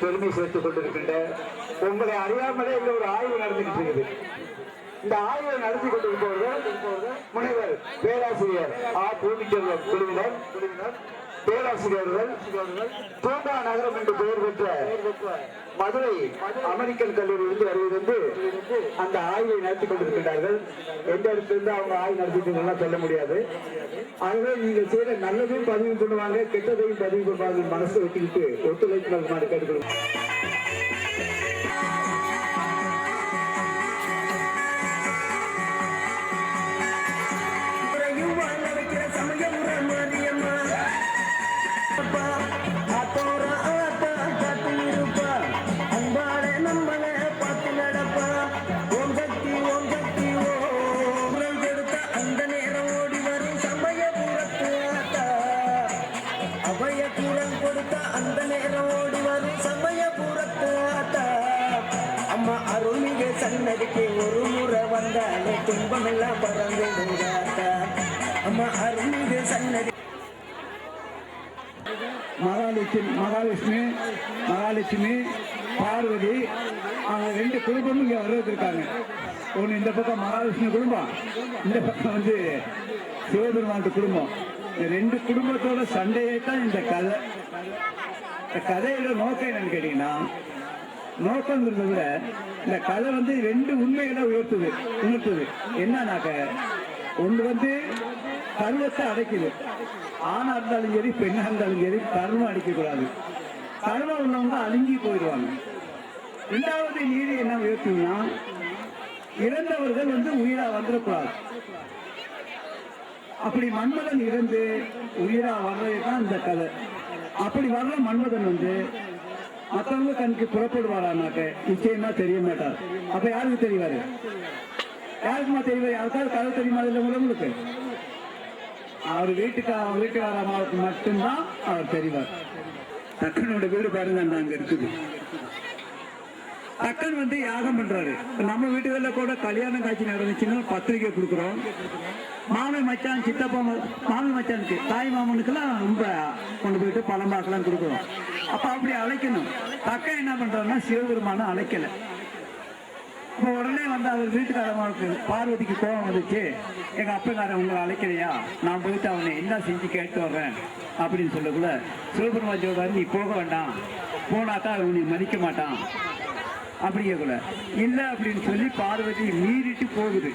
பெருமை சேர்த்துக் கொண்டிருக்கின்ற உங்களை அறியாமலே இங்க ஒரு ஆய்வு நடந்துகிட்டு இருக்குது. இந்த ஆய்வை நடத்தி கொண்டிருப்பவர்கள் முனைவர் பேராசிரியர் பூமிச்செல்வம் குழுவினர், பேராசிரியர்கள் தூங்கா நகரம் என்று பெயர் பெற்ற மதுரை அமெரிக்கன் கல்லூரியிலிருந்து வருவதென்று அந்த ஆய்வை நடத்தி கொண்டிருக்கிறார்கள். எந்த இடத்திலிருந்து அவங்க ஆய்வு நடத்திட்டு சொல்ல முடியாது. ஆகவே நீங்கள் செய்த நல்லதையும் பதிவு பண்ணுவாங்க, கெட்டதையும் பதிவு பண்ணுவாங்க. மனசு வச்சுக்கிட்டு ஒத்துழைப்பு நல்குமாறு கேட்டுக்கொள்ளும். சன்னதிக்கு ஒரு முறை வந்தாலே துன்பம் எல்லாம் பறந்து அம்மா அருள்மிகு சன்னதி. மகாலட்சுமி பார்வதி அவங்க 2 குடும்பமும் இங்க வருவதற்காங்க. ஒன்று இந்த பக்கம் மகாலட்சுமி குடும்பம், இந்த பக்கம் வந்து சிவபெருமான் குடும்பம். இந்த 2 குடும்பத்தோட சண்டையே தான் இந்த கதை. இந்த கதையோட நோக்கம் என்னன்னு கேட்டீங்கன்னா, நோக்கங்கிறத விட இந்த கதை வந்து 2 உண்மைகளை உணர்த்துது. என்னன்னாக்க, ஒன்று வந்து கருவத்தை அடைக்குது. ஆணா இருந்தாலும் சரி, பெண்ணா இருந்தாலும் சரி, கர்மம் அடிக்கக்கூடாது. கர்மம் உள்ளவங்க அழுங்கி போயிடுவாங்க. 2வது நீதி என்ன உயர்த்தும்னா, இறந்தவர்கள் வந்து உயிரா வந்துடக்கூடாது. அப்படி மன்மதன் இறந்து உயிரா வர்றதுதான் இந்த கதை. அப்படி வர்ற மன்மதன் வந்து மற்றவங்க கணக்கு புறப்படுவாரானாக்க நிச்சயமா தெரிய மாட்டார். அப்ப யாருக்கு தெரிவாரு? யாருக்குமா தெரிவாரு? யாருக்காவது கதை தெரியுமா? இல்லை உங்களுக்கு அவர் வீட்டுக்காரமாவுக்கு மட்டும்தான் அவர் தெரிவார். தக்கனோட வீடு பாருங்க, அங்க இருக்குது. தக்கன் வந்து யாகம் பண்றாரு. நம்ம வீட்டுகளில் கூட கல்யாணம் காட்சி நடந்துச்சுன்னா பத்திரிக்கை கொடுக்குறோம். மாமன் மச்சான், சித்தப்பா மாமன் மச்சானுக்கு, தாய் மாமனுக்கெல்லாம் ரொம்ப கொண்டு போயிட்டு பழம்பாக்கெல்லாம் கொடுக்குறோம். அப்ப அப்படி அழைக்கணும். தக்கன் என்ன பண்றாருன்னா, சிவபெருமான அழைக்கல. இப்போ உடனே வந்து அவர் வீட்டுக்காரமாவுக்கு பார்வதிக்கு கோபம் வந்துச்சு. எங்க அப்பக்காரன் உங்களை அழைக்கலையா, நான் போயிட்டு அவனை என்ன செஞ்சு கேட்டு வர்றேன் அப்படின்னு சொல்லக்குள்ள சிவபெருமான் சொல்றாரு, நீ போக வேண்டாம், போனாக்கா அவனை மதிக்க மாட்டான் அப்படிங்கக்குள்ள இல்லை அப்படின்னு சொல்லி பார்வதி மீறிட்டு போகுது.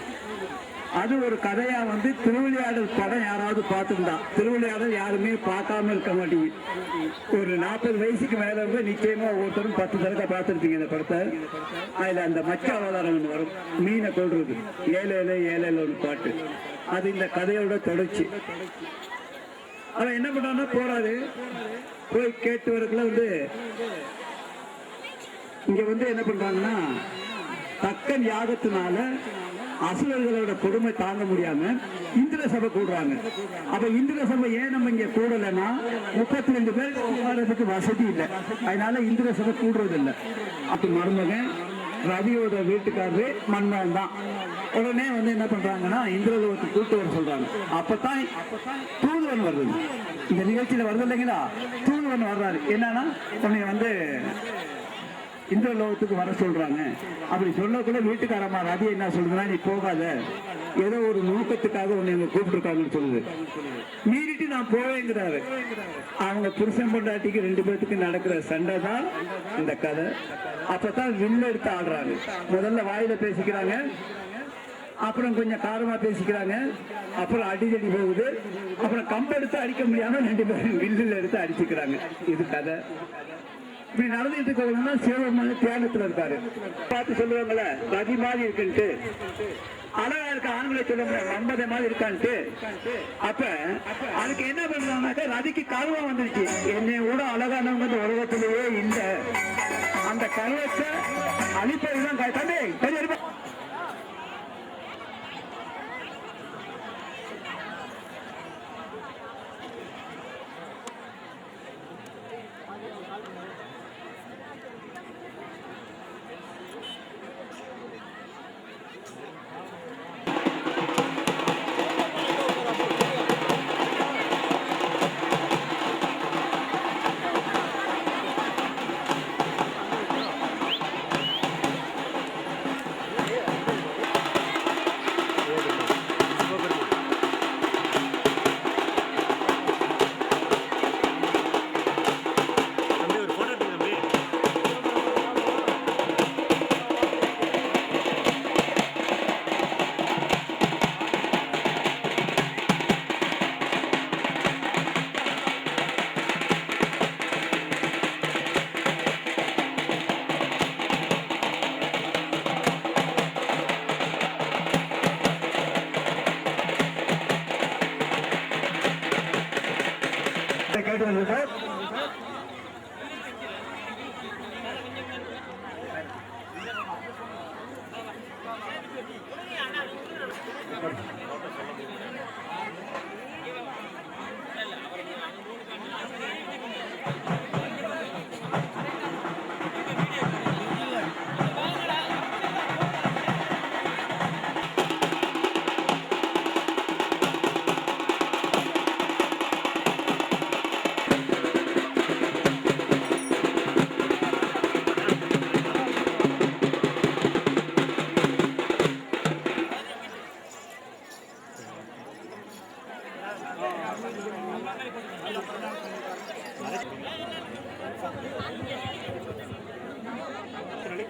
அது ஒரு கதையா வந்து திருவிளையாடல் படம் யாராவது பார்த்துருந்தா, திருவிளையாடல் யாருமே பார்க்காம இருக்க மாட்டீங்க. ஒரு 40 வயசுக்கு மேல இருந்து நிச்சயமா ஒவ்வொருத்தரும் 10 தடவை பார்த்துருப்பீங்க இந்த படத்தை. அதுல அந்த மச்ச அவதாரம் ஒன்று வரும், மீனை கொள்றது, ஏழை ஒரு பாட்டு. அது இந்த கதையோட தொடர்ச்சி. அவன் என்ன பண்றான்னா, போறாரு, போய் கேட்டு வரக்குள்ள வந்து இங்க வந்து என்ன பண்றாங்கன்னா, தக்கன் யாகத்தினால அசுரர்களோட கொடுமை தாங்க முடியாம இந்திர சபை கூடுறாங்க. அப்ப இந்திர சபை ஏன் நம்ம இங்க கூடலன்னா, 32 பேர் உட்காரத்துக்கு வசதி இல்லை, அதனால இந்திர சபை கூடுறது இல்லை. அப்ப மருமகன் ரவியோட வீட்டுக்காரரு மன்மகன் தான். உடனே வந்து என்ன பண்றாங்கன்னா, இந்திரலோகத்துக்கு கூட்டு வர சொல்றாங்க. அப்பதான் தூதுவன் வருது. இந்த நிகழ்ச்சியில வருது இல்லைங்களா, தூதுவன் வர்றாரு. என்னன்னா, உன்னை வந்து இந்திரலோகத்துக்கு வர சொல்றாங்க. அப்படி சொல்லக்குள்ள வீட்டுக்காரமா ரவி என்ன சொல்றா, நீ போகாத, ஏதோ ஒரு நோக்கத்துக்காக உன்னை கூப்பிட்டுருக்காங்கன்னு சொல்லுது. மீறிட்டு நான் போவேங்கிறாரு. அவங்க புருஷன் பொண்டாட்டிக்கு 2 பேருக்கு நடக்கிற சண்டை தான் இந்த கதை. அப்பதான் வில்ல எடுத்து ஆடுறாங்க. முதல்ல வாயில பேசிக்கிறாங்க, அப்புறம் கொஞ்சம் காரமா பேசிக்கிறாங்க, அப்புறம் அடிதடி போகுது, அப்புறம் கம்பெடுத்து அடிக்க முடியாம 2 பேரும் வில்லுல எடுத்து அடிச்சுக்கிறாங்க. இது கதை. இப்படி நடந்துட்டு இருக்கவங்கன்னா சிவபெருமான தியானத்துல இருக்காரு. பார்த்து சொல்லுவாங்கல்ல, ரதி மாதிரி இருக்குன்ட்டு, அழகா இருக்க ஆண்களை சொல்லுவாங்க மம்பதை மாதிரி இருக்கான்ட்டு. அப்ப அதுக்கு என்ன பண்றாங்கன்னாக்க, ரதிக்கு கருவம் வந்துருச்சு. என்னை கூட அழகானவங்க இந்த உலகத்திலேயே இல்லை. அந்த கருவத்தை அழிப்பதுதான் தம்பி பெரிய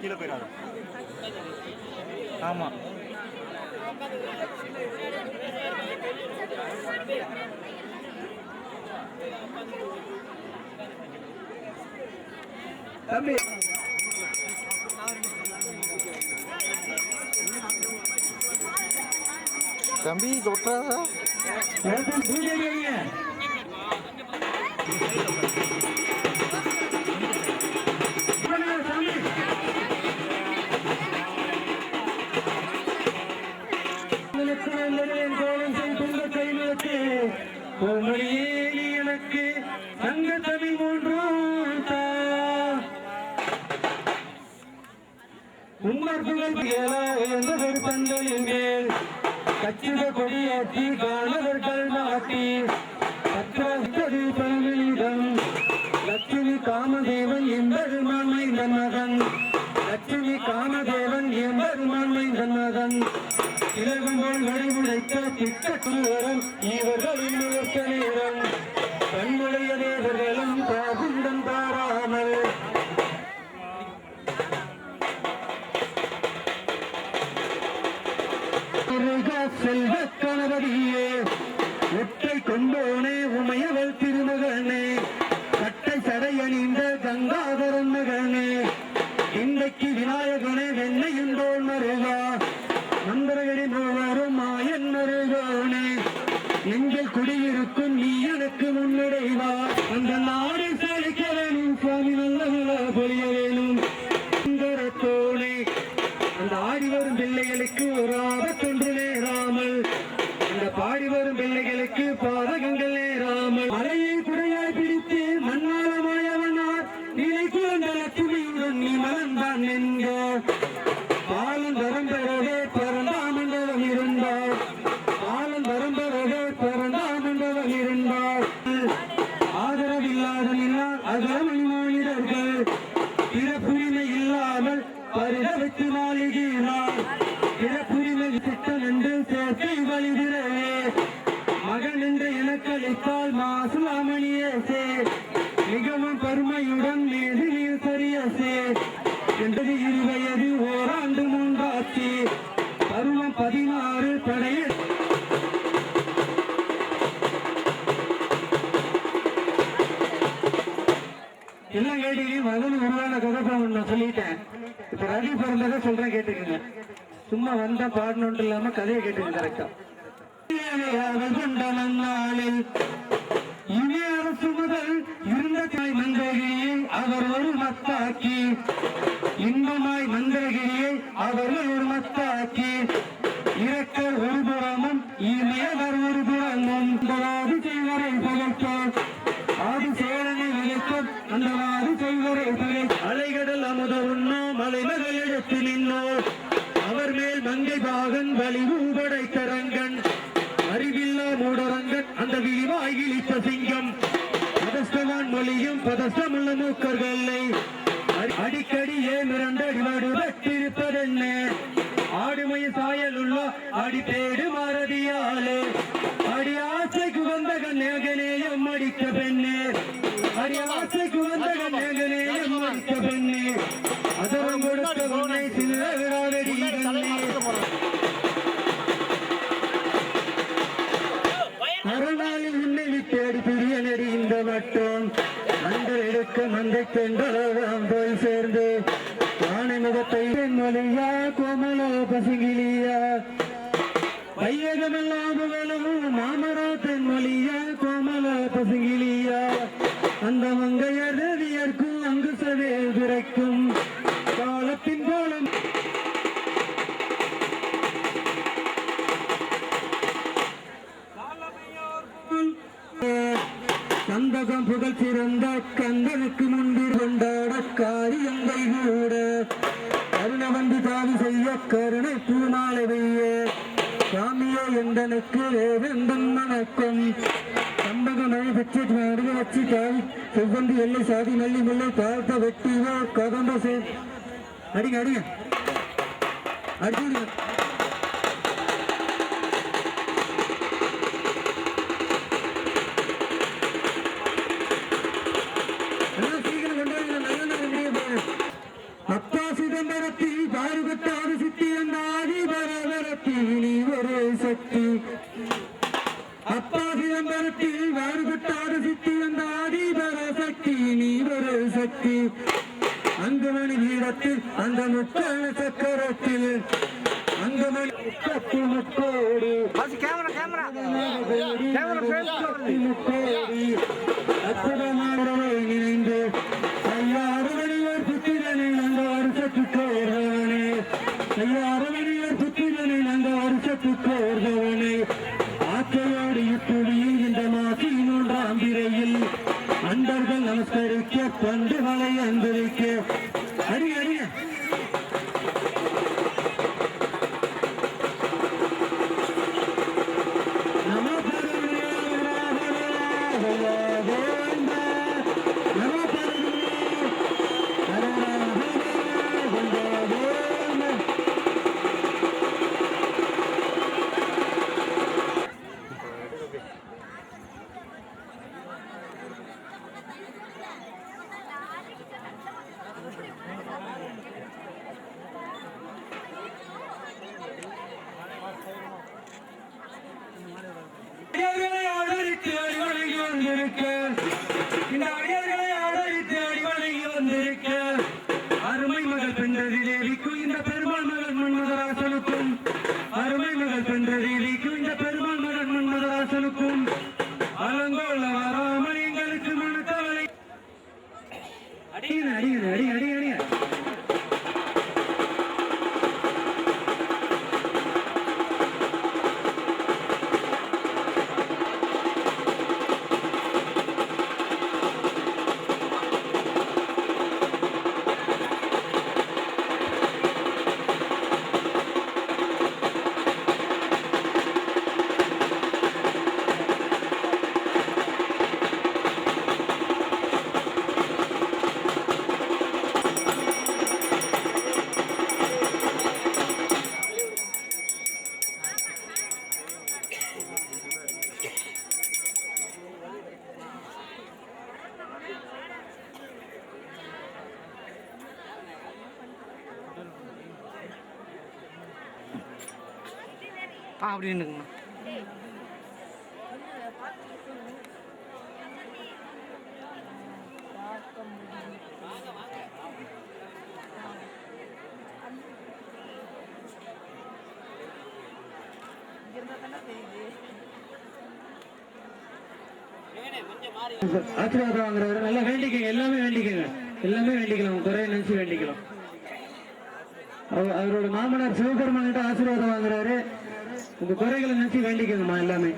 கீழே போயிடாது. ஆமா தம்பி தம்பி தொட்டாதா பூஜை செய்யுங்க. எனக்கு தங்க தமிழ் மூன்றும் உம்மர்கள் பந்தலின் மேல் கச்சித கொடியாற்றி காணவர்கள் நாட்டி பத்திரி பல்வீதம் லட்சுமி காமதேவன் எம்பெருமான் மைந்தன் மகன் லட்சுமி காமதேவன் எம்பெருமான் மைந்தன் மகன் இலகுங்கள் வழிமுறைத்த திட்டத்துவரம் இவர்களின் நிறுத்த நேரம் கண்ணுடைய தேவர்களும் காகுண்டம் தாராமல் செல்வ கணவதியே ஒற்றை கொண்டோனே உமையவள் திருமகனே கட்டை சடை அணிந்த கங்காதரன் மகனே இன்றைக்கு விநாயகனே வெண்ணையுண்டோன் மருகா மந்திரகடி மூவரும் மாயன் மருகோனே நெஞ்சில் குடியிருக்கும் நீ எனக்கு முன்னிடைவா அந்த நாடு செழிக்க வேணும் சுவாமி நல்ல பொழிய வேணும் சுந்தரத்தோனே அந்த ஆடி வரும் பிள்ளைகளுக்கு ஒரு ஆபத்தொன்று நேராமல் அந்த பாடி வரும் பிள்ளைகளுக்கு பாதகங்கள் நேராமல் மலையை குடையாய் பிடித்து மண்ணாளமாயவனார் நிலை குழந்த லட்சுமியுடன் நீ மலர்ந்தான் என்க பாலன் வரம் பெறவே பிறந்தாமண்டவன் இருந்தார் பாலன் வரம் பெறவே பிறந்தாமண்டவன் இருந்தார் ஆதரவில்லாத நின்றால் அகமணி மாநிலர்கள் பிறப்புரிமை இல்லாமல் பரிதவித்து நாளிகிறார் பிறப்புரிமை திட்டம் என்று சேர்க்கை வழிகிறவே மகன் என்று எனக்கு அளித்தால் மாசுலாமணியே சே மிகவும் பெருமையுடன் மீது நீர் சரிய சே என்பது 20 வயது ஓராண்டு மூன்றாட்சி பருவம் 16 படைய எல்லாம் கேட்டீங்க மகன் உருவான கதை நான் சொல்லிட்டேன். இப்ப ரவி பிறந்ததை சொல்றேன் கேட்டுக்கங்க. சும்மா வந்தா பாடணும்னு இல்லாம கதையை கேட்டுக்கங்க கரெக்டா. நாளில் இனி அரசு முதல் இருந்த தாய் மந்திரகிரியை அவர் ஒரு மத்தாக்கி இன்பமாய் மந்திரகிரியை அவர்கள் ஒரு மத்தாக்கி இறக்க ஒரு புறமும் இமேவர் ஒரு புறமும் ஆதி செய்வரை பகைத்தார் ஆதி சேரனை விளைக்கும் அந்த ஆதி செய்வரை பகை அலைகடல் அமுத உண்ணோ மலைமகள் எடுத்து நின்னோர் அவர் மேல் மங்கை பாகன் வலிவு படைத்தரங்கன் அறிவில்லா மூடரங்கன் அந்த விரிவாய் இழித்த சிங்கம் பதஸ்தவான் மொழியும் பதஸ்தமுள்ள மூக்கர்களை அடிக்கடி ஏமிரண்டடி வடுபட்டிருப்பதென்ன ஆடுமைய சாயல் உள்ள அடி தேடு மாரதியாலே அடி ஆசைக்கு வந்த கண்ணேகனேயம் அடிக்க பெண்ணே அடி ஆசைக்கு வந்த கண்ணேகனேயம் அடிக்க பெண்ணே அதரம் கொடுத்த உன்னை சில விராதடி கண்ணே மறுநாளில் உன்னை விட்டேடி பிரிய நெறி இந்த மட்டும் மண்டல் எடுக்க மந்தை பெண்களோடு போய் சேர்ந்து ஆணை முகத்தை மொழியா கோமலோ பசுங்கிலியா வையகமெல்லாம் புகழும் மாமரா தென்மொழியா கோமலோ பசுங்கிலியா அந்த மங்கையர் ரவியர்க்கும் அங்கு சவே பிறக்கும் காலத்தின் கோலம் புகழ் சிறந்த கந்தனுக்கு முன்பில் கொண்டாட காரியங்கள் கூட கருண வந்து தாவி செய்ய கருணை பூமாலை வெய்ய சாமியோ எந்தனுக்கு வேதந்தன் வணக்கம் சம்பக மழை பெற்று நடுக வச்சு தாவி செவ்வந்தி எல்லை சாதி மல்லி முல்லை தாழ்த்த வெட்டிவோ கதம்ப சே அடிங்க அடிங்க அடிச்சுடுங்க அப்பா சிதம்பரத்தில் பாடுபட்டாது சித்தி அந்த ஆதி பரவரத்தில் நீ ஒரு சக்தி அப்பா சிதம்பரத்தில் பாடுபட்டாது சித்தி அந்த ஆதி பரசக்தி நீ ஒரு சக்தி அங்கமணி வீரத்தில் அந்த முக்கால சக்கரத்தில் அங்கமணி முக்கோடி முக்கோடி அற்புதமானவை நினைந்து ஐயாறுமணியர் புத்திரனில் அந்த வருஷத்துக்கு ஓர்ந்தவனே ஐயாறுமணியர் புத்திரனில் அந்த வருஷத்துக்கு ஓர்ந்தவனே ஆற்றையோடு இப்புவியில் இந்த மாசி 3ஆம் பிறையில் அண்டர்கள் நமஸ்கரிக்க பண்டுகளை அன்பளிக்க அடி அடிய அருமை மகள் பெண்டதி தேவிக்கும் இந்த பெருமாள் மகன் மன்மதராசனுக்கும் அருமை மகள் பெண்டதி தேவிக்கும் இந்த பெருமாள் மகன் மன்மதராசனுக்கும் அலங்கோல வராமல் எங்களுக்கு மனக்கவலை அடிங்க அடிங்க அடி அடி அடிங்க அப்படின்னுங்கண்ணா ஆசீர்வாதம் வாங்குறவரு நல்லா வேண்டிக்கங்க எல்லாமே வேண்டிக்கங்க எல்லாமே வேண்டிக்கலாம் குறைய நினைச்சு வேண்டிக்கலாம் அவரோட மாமனார் சிவபெருமான் கிட்ட ஆசீர்வாதம் வாங்குறாரு உங்க குறைகளை நினைச்சு வேண்டிக்கங்கம்மா எல்லாமே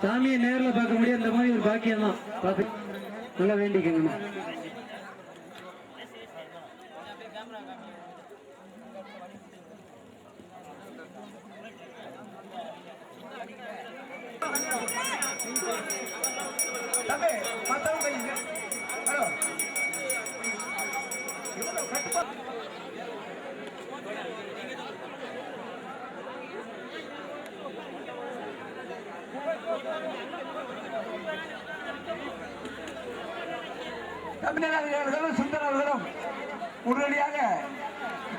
சாமியை நேரில் பார்க்க முடியாது அந்த மாதிரி ஒரு பாக்கியம் தான் பார்த்து நல்லா வேண்டிக்கங்கம்மா தமிழர்களும் சுந்தரர்களும் உடனடியாக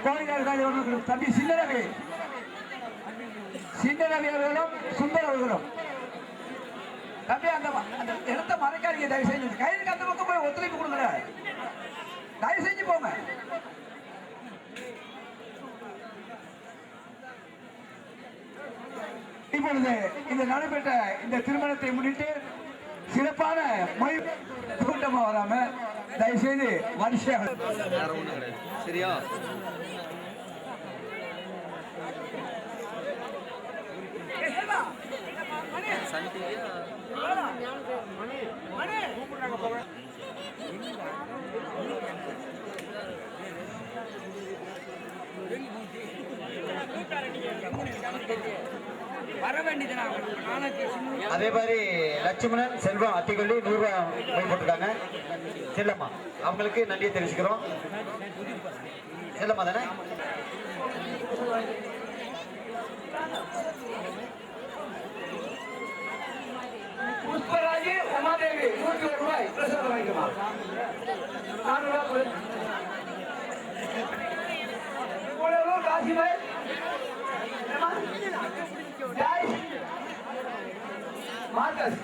கோயில்கள் தம்பி சின்னரவி அவர்களும் சுந்தர அவர்களும் தம்பி அந்த இடத்த மறைக்காதீங்க தயவு செஞ்சு கைதுக்கு அந்த பக்கம் போய் ஒத்துழைப்பு கொடுக்குற தயவு செஞ்சு போங்க இப்பொழுது இந்த நடைபெற்ற இந்த திருமணத்தை முன்னிட்டு சிறப்பான மொழி கூட்டமா வராம தயவு செய்து வரிசையாக சரியா சன் டிவியா அதே மாதிரி லட்சுமணன் செல்வம் அத்திக்கொல்லி 100 ரூபாய் போட்டிருக்காங்க. செல்லம்மா அவங்களுக்கு நன்றியை தெரிவிச்சுக்கிறோம். செல்லம்மா தானே? புஷ்பராஜி உமாதேவி 101 ரூபாய் பிரசாதம் வாங்கிக்கலாம். 400 ரூபாய். Gudalur காசிபாய் Joy Marcus